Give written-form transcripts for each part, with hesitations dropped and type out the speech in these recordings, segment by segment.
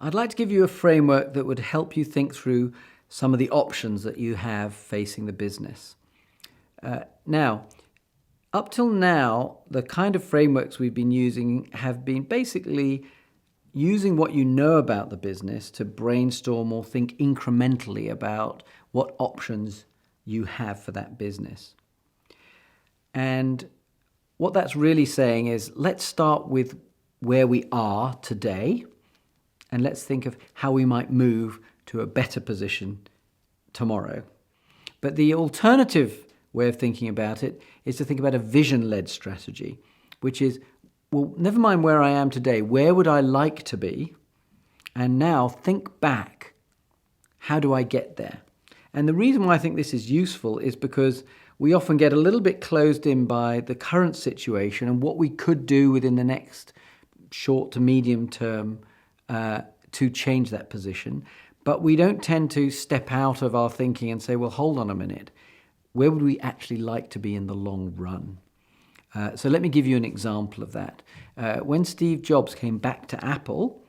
I'd like to give you a framework that would help you think through some of the options that you have facing the business. Now, up till now, the kind of frameworks we've been using have been basically using what you know about the business to brainstorm or think incrementally about what options you have for that business. And what that's really saying is, let's start with where we are today, and let's think of how we might move to a better position tomorrow. But the alternative way of thinking about it is to think about a vision-led strategy, which is, well, never mind where I am today, where would I like to be? And now think back, how do I get there? And the reason why I think this is useful is because we often get a little bit closed in by the current situation and what we could do within the next short to medium term to change that position. But we don't tend to step out of our thinking and say, well, hold on a minute. Where would we actually like to be in the long run? So let me give you an example of that. When Steve Jobs came back to Apple,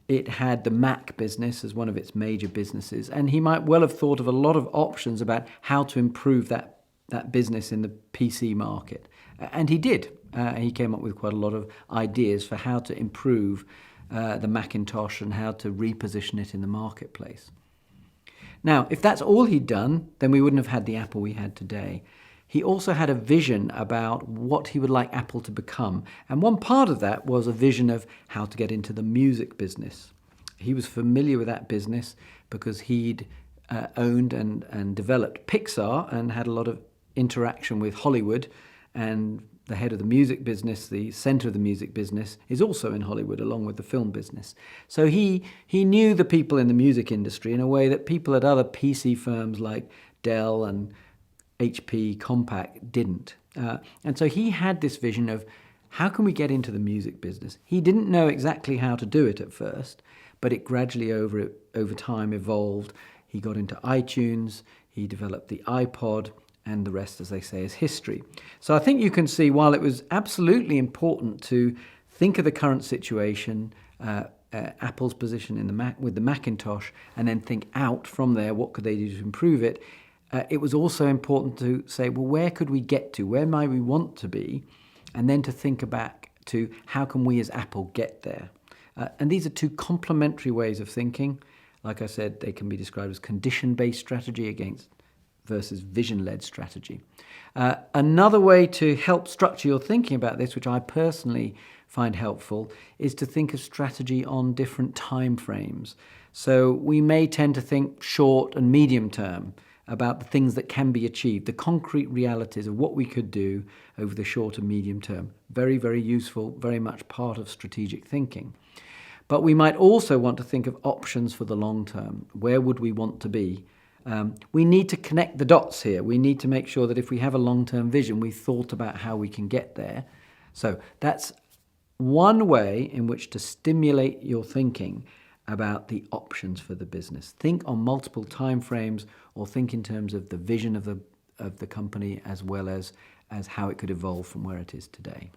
it had the Mac business as one of its major businesses, and he might well have thought of a lot of options about how to improve that business in the PC market. And he did. He came up with quite a lot of ideas for how to improve the Macintosh and how to reposition it in the marketplace. Now, if that's all he'd done, then we wouldn't have had the Apple we had today. He also had a vision about what he would like Apple to become. And one part of that was a vision of how to get into the music business. He was familiar with that business because he'd owned and developed Pixar and had a lot of interaction with Hollywood. And the head of the music business, the center of the music business, is also in Hollywood along with the film business. So he knew the people in the music industry in a way that people at other PC firms like Dell and HP Compaq didn't. And so he had this vision of how can we get into the music business? He didn't know exactly how to do it at first, but it gradually over time evolved. He got into iTunes, he developed the iPod, and the rest, as they say, is history. So I think you can see, while it was absolutely important to think of the current situation, Apple's position in the Mac with the Macintosh, and then think out from there, what could they do to improve it? It was also important to say, well, where could we get to? Where might we want to be? And then to think back to how can we as Apple get there? And these are two complementary ways of thinking. Like I said, they can be described as condition-based strategy versus vision-led strategy. Another way to help structure your thinking about this, which I personally find helpful, is to think of strategy on different time frames. So we may tend to think short and medium term about the things that can be achieved, the concrete realities of what we could do over the short and medium term. Very, very useful, very much part of strategic thinking. But we might also want to think of options for the long term. Where would we want to be? We need to connect the dots here. We need to make sure that if we have a long-term vision, we've thought about how we can get there. So that's one way in which to stimulate your thinking about the options for the business. Think on multiple time frames, or think in terms of the vision of the company as well as how it could evolve from where it is today.